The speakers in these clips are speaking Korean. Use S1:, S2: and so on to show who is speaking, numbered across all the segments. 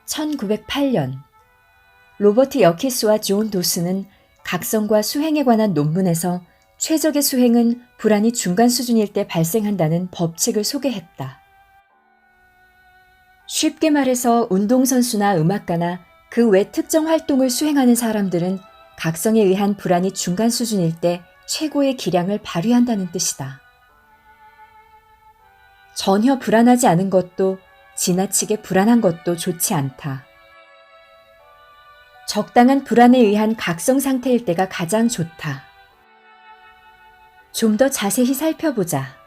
S1: 1908년 로버트 여키스와 존 도스는 각성과 수행에 관한 논문에서 최적의 수행은 불안이 중간 수준일 때 발생한다는 법칙을 소개했다. 쉽게 말해서 운동선수나 음악가나 그 외 특정 활동을 수행하는 사람들은 각성에 의한 불안이 중간 수준일 때 최고의 기량을 발휘한다는 뜻이다. 전혀 불안하지 않은 것도 지나치게 불안한 것도 좋지 않다. 적당한 불안에 의한 각성 상태일 때가 가장 좋다. 좀 더 자세히 살펴보자.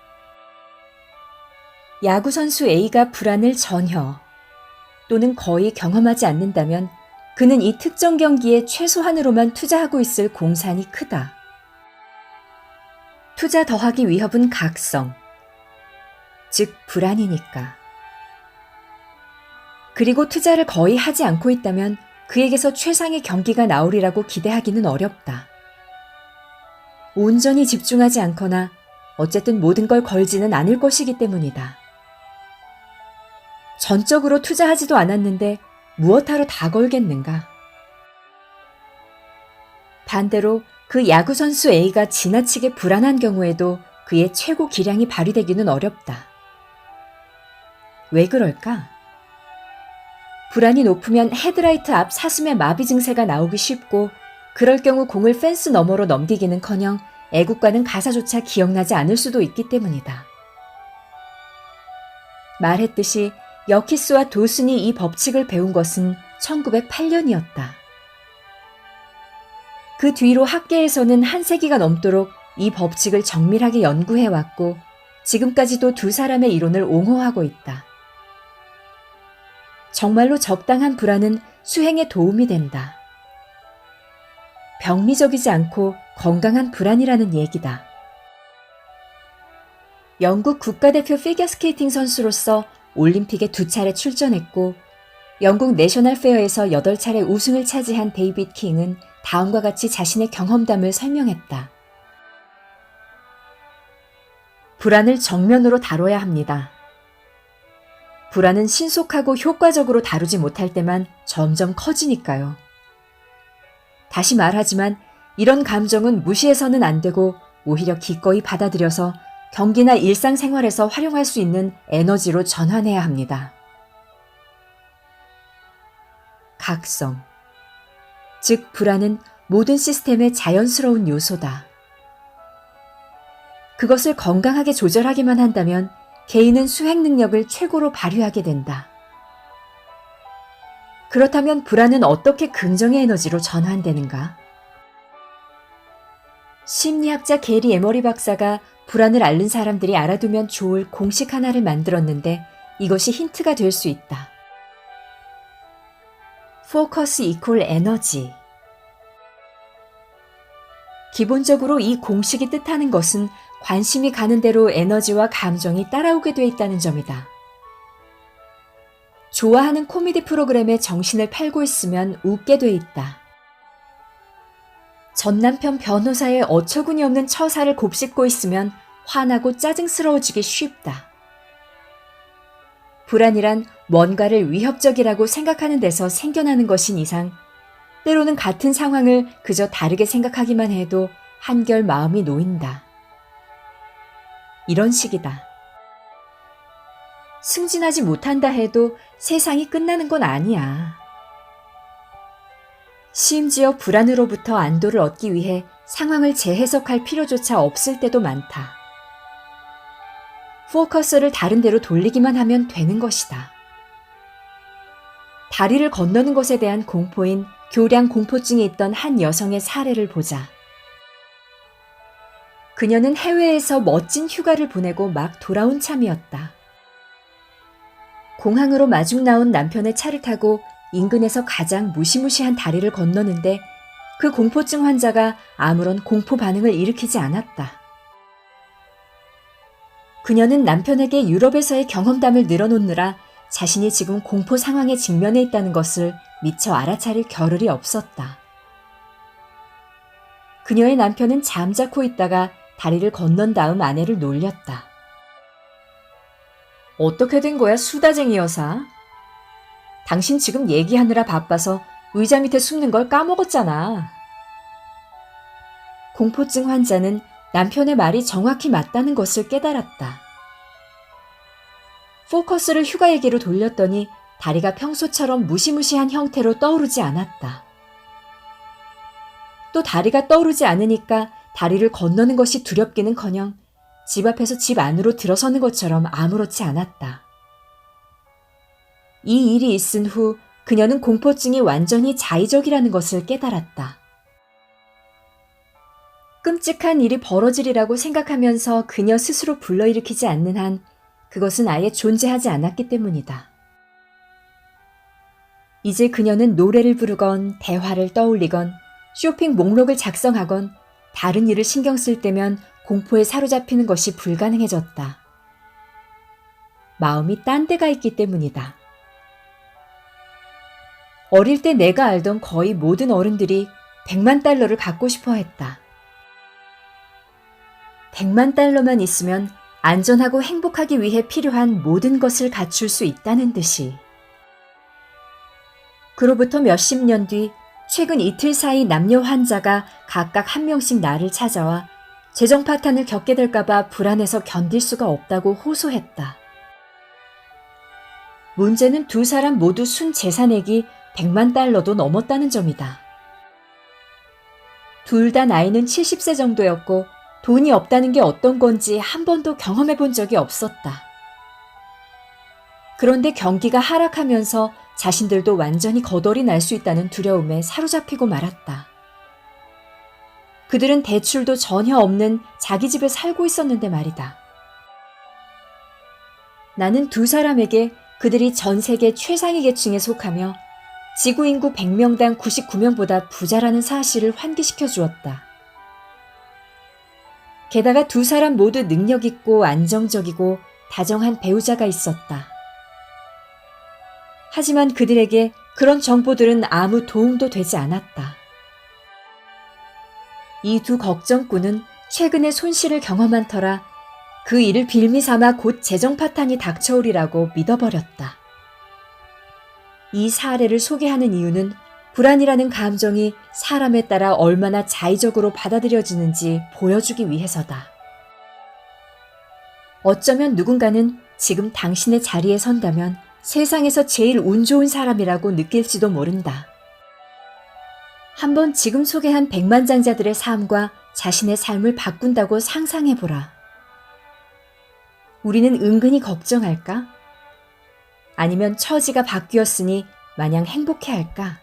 S1: 야구선수 A가 불안을 전혀 또는 거의 경험하지 않는다면 그는 이 특정 경기에 최소한으로만 투자하고 있을 공산이 크다. 투자 더하기 위협은 각성, 즉 불안이니까. 그리고 투자를 거의 하지 않고 있다면 그에게서 최상의 경기가 나오리라고 기대하기는 어렵다. 온전히 집중하지 않거나 어쨌든 모든 걸 걸지는 않을 것이기 때문이다. 전적으로 투자하지도 않았는데 무엇하러 다 걸겠는가? 반대로 그 야구선수 A가 지나치게 불안한 경우에도 그의 최고 기량이 발휘되기는 어렵다. 왜 그럴까? 불안이 높으면 헤드라이트 앞 사슴의 마비 증세가 나오기 쉽고 그럴 경우 공을 펜스 너머로 넘기기는커녕 애국가는 가사조차 기억나지 않을 수도 있기 때문이다. 말했듯이 여키스와 도슨이 이 법칙을 배운 것은 1908년이었다. 그 뒤로 학계에서는 한 세기가 넘도록 이 법칙을 정밀하게 연구해왔고 지금까지도 두 사람의 이론을 옹호하고 있다. 정말로 적당한 불안은 수행에 도움이 된다. 병리적이지 않고 건강한 불안이라는 얘기다. 영국 국가대표 피겨스케이팅 선수로서 올림픽에 2차례 출전했고 영국 내셔널 페어에서 8차례 우승을 차지한 데이빗 킹은 다음과 같이 자신의 경험담을 설명했다. 불안을 정면으로 다뤄야 합니다. 불안은 신속하고 효과적으로 다루지 못할 때만 점점 커지니까요. 다시 말하지만 이런 감정은 무시해서는 안 되고 오히려 기꺼이 받아들여서 경기나 일상생활에서 활용할 수 있는 에너지로 전환해야 합니다. 각성, 즉 불안은 모든 시스템의 자연스러운 요소다. 그것을 건강하게 조절하기만 한다면 개인은 수행 능력을 최고로 발휘하게 된다. 그렇다면 불안은 어떻게 긍정의 에너지로 전환되는가? 심리학자 게리 에머리 박사가 불안을 앓는 사람들이 알아두면 좋을 공식 하나를 만들었는데 이것이 힌트가 될 수 있다. 포커스 이퀄 에너지. 기본적으로 이 공식이 뜻하는 것은 관심이 가는 대로 에너지와 감정이 따라오게 돼 있다는 점이다. 좋아하는 코미디 프로그램에 정신을 팔고 있으면 웃게 돼 있다. 전 남편 변호사의 어처구니 없는 처사를 곱씹고 있으면 화나고 짜증스러워지기 쉽다. 불안이란 뭔가를 위협적이라고 생각하는 데서 생겨나는 것인 이상 때로는 같은 상황을 그저 다르게 생각하기만 해도 한결 마음이 놓인다. 이런 식이다. 승진하지 못한다 해도 세상이 끝나는 건 아니야. 심지어 불안으로부터 안도를 얻기 위해 상황을 재해석할 필요조차 없을 때도 많다. 포커스를 다른 데로 돌리기만 하면 되는 것이다. 다리를 건너는 것에 대한 공포인 교량 공포증이 있던 한 여성의 사례를 보자. 그녀는 해외에서 멋진 휴가를 보내고 막 돌아온 참이었다. 공항으로 마중 나온 남편의 차를 타고 인근에서 가장 무시무시한 다리를 건너는데 그 공포증 환자가 아무런 공포 반응을 일으키지 않았다. 그녀는 남편에게 유럽에서의 경험담을 늘어놓느라 자신이 지금 공포 상황에 직면해 있다는 것을 미처 알아차릴 겨를이 없었다. 그녀의 남편은 잠자코 있다가 다리를 건넌 다음 아내를 놀렸다. 어떻게 된 거야, 수다쟁이 여사? 당신 지금 얘기하느라 바빠서 의자 밑에 숨는 걸 까먹었잖아. 공포증 환자는 남편의 말이 정확히 맞다는 것을 깨달았다. 포커스를 휴가얘기로 돌렸더니 다리가 평소처럼 무시무시한 형태로 떠오르지 않았다. 또 다리가 떠오르지 않으니까 다리를 건너는 것이 두렵기는커녕 집 앞에서 집 안으로 들어서는 것처럼 아무렇지 않았다. 이 일이 있은 후 그녀는 공포증이 완전히 자의적이라는 것을 깨달았다. 끔찍한 일이 벌어지리라고 생각하면서 그녀 스스로 불러일으키지 않는 한 그것은 아예 존재하지 않았기 때문이다. 이제 그녀는 노래를 부르건 대화를 떠올리건 쇼핑 목록을 작성하건 다른 일을 신경 쓸 때면 공포에 사로잡히는 것이 불가능해졌다. 마음이 딴 데가 있기 때문이다. 어릴 때 내가 알던 거의 모든 어른들이 100만 달러를 갖고 싶어 했다. 100만 달러만 있으면 안전하고 행복하기 위해 필요한 모든 것을 갖출 수 있다는 듯이. 그로부터 몇십 년 뒤 최근 이틀 사이 남녀 환자가 각각 한 명씩 나를 찾아와 재정 파탄을 겪게 될까봐 불안해서 견딜 수가 없다고 호소했다. 문제는 두 사람 모두 순 재산액이 100만 달러도 넘었다는 점이다. 둘 다 나이는 70세 정도였고 돈이 없다는 게 어떤 건지 한 번도 경험해 본 적이 없었다. 그런데 경기가 하락하면서 자신들도 완전히 거덜이 날 수 있다는 두려움에 사로잡히고 말았다. 그들은 대출도 전혀 없는 자기 집에 살고 있었는데 말이다. 나는 두 사람에게 그들이 전 세계 최상위 계층에 속하며 지구 인구 100명당 99명보다 부자라는 사실을 환기시켜 주었다. 게다가 두 사람 모두 능력 있고 안정적이고 다정한 배우자가 있었다. 하지만 그들에게 그런 정보들은 아무 도움도 되지 않았다. 이 두 걱정꾼은 최근에 손실을 경험한 터라 그 일을 빌미삼아 곧 재정 파탄이 닥쳐오리라고 믿어버렸다. 이 사례를 소개하는 이유는 불안이라는 감정이 사람에 따라 얼마나 자의적으로 받아들여지는지 보여주기 위해서다. 어쩌면 누군가는 지금 당신의 자리에 선다면 세상에서 제일 운 좋은 사람이라고 느낄지도 모른다. 한번 지금 소개한 백만장자들의 삶과 자신의 삶을 바꾼다고 상상해보라. 우리는 은근히 걱정할까? 아니면 처지가 바뀌었으니 마냥 행복해할까?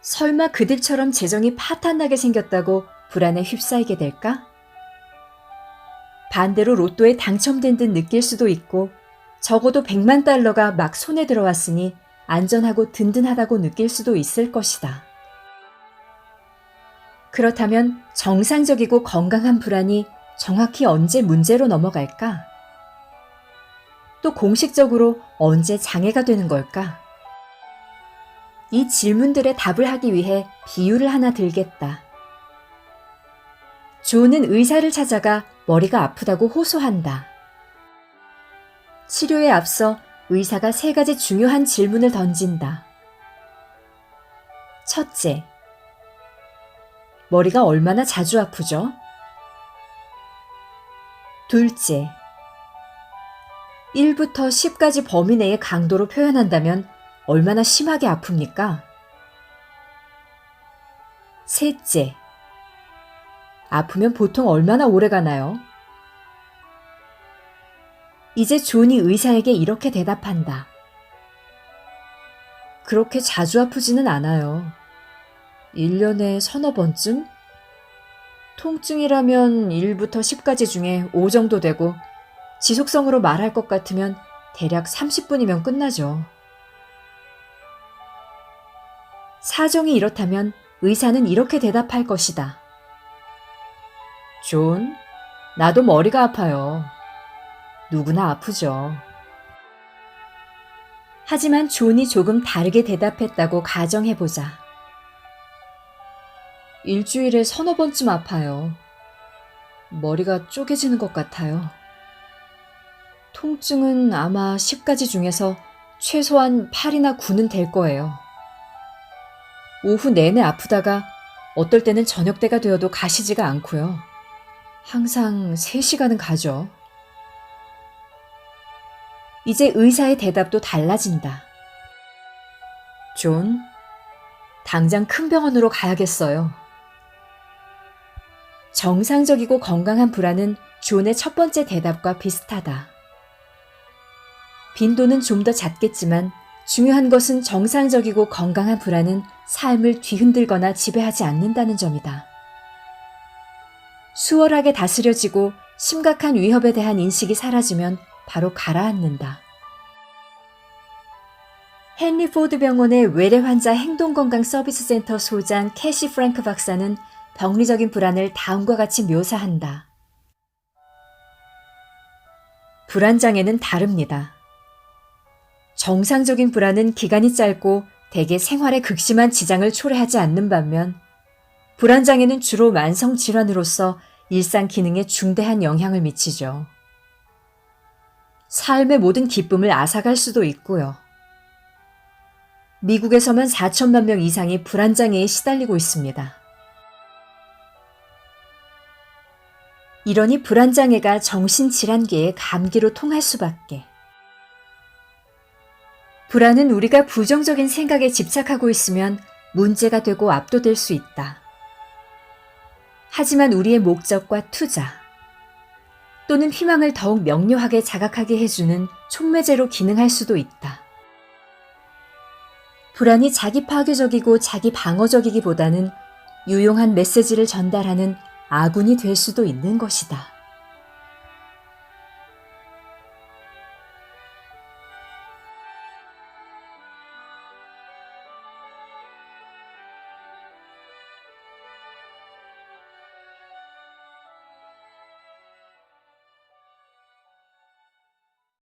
S1: 설마 그들처럼 재정이 파탄나게 생겼다고 불안에 휩싸이게 될까? 반대로 로또에 당첨된 듯 느낄 수도 있고 적어도 100만 달러가 막 손에 들어왔으니 안전하고 든든하다고 느낄 수도 있을 것이다. 그렇다면 정상적이고 건강한 불안이 정확히 언제 문제로 넘어갈까? 또 공식적으로 언제 장애가 되는 걸까? 이 질문들의 답을 하기 위해 비유를 하나 들겠다. 조는 의사를 찾아가 머리가 아프다고 호소한다. 치료에 앞서 의사가 3가지 중요한 질문을 던진다. 첫째, 머리가 얼마나 자주 아프죠? 둘째, 1부터 10까지 범위 내의 강도로 표현한다면 얼마나 심하게 아픕니까? 셋째, 아프면 보통 얼마나 오래 가나요? 이제 존이 의사에게 이렇게 대답한다. 그렇게 자주 아프지는 않아요. 1년에 서너 번쯤? 통증이라면 1부터 10까지 중에 5 정도 되고 지속성으로 말할 것 같으면 대략 30분이면 끝나죠. 사정이 이렇다면 의사는 이렇게 대답할 것이다. 존, 나도 머리가 아파요. 누구나 아프죠. 하지만 존이 조금 다르게 대답했다고 가정해보자. 일주일에 서너 번쯤 아파요. 머리가 쪼개지는 것 같아요. 통증은 아마 10가지 중에서 최소한 8이나 9는 될 거예요. 오후 내내 아프다가 어떨 때는 저녁 때가 되어도 가시지가 않고요. 항상 3시간은 가죠. 이제 의사의 대답도 달라진다. 존, 당장 큰 병원으로 가야겠어요. 정상적이고 건강한 불안은 존의 첫 번째 대답과 비슷하다. 빈도는 좀 더 작겠지만 중요한 것은 정상적이고 건강한 불안은 삶을 뒤흔들거나 지배하지 않는다는 점이다. 수월하게 다스려지고 심각한 위협에 대한 인식이 사라지면 바로 가라앉는다. 헨리 포드 병원의 외래 환자 행동건강 서비스 센터 소장 캐시 프랭크 박사는 병리적인 불안을 다음과 같이 묘사한다. 불안장애는 다릅니다. 정상적인 불안은 기간이 짧고 대개 생활에 극심한 지장을 초래하지 않는 반면 불안장애는 주로 만성 질환으로서 일상 기능에 중대한 영향을 미치죠. 삶의 모든 기쁨을 앗아갈 수도 있고요. 미국에서만 4천만 명 이상이 불안장애에 시달리고 있습니다. 이러니 불안장애가 정신질환계의 감기로 통할 수밖에. 불안은 우리가 부정적인 생각에 집착하고 있으면 문제가 되고 압도될 수 있다. 하지만 우리의 목적과 투자 또는 희망을 더욱 명료하게 자각하게 해주는 촉매제로 기능할 수도 있다. 불안이 자기 파괴적이고 자기 방어적이기보다는 유용한 메시지를 전달하는 아군이 될 수도 있는 것이다.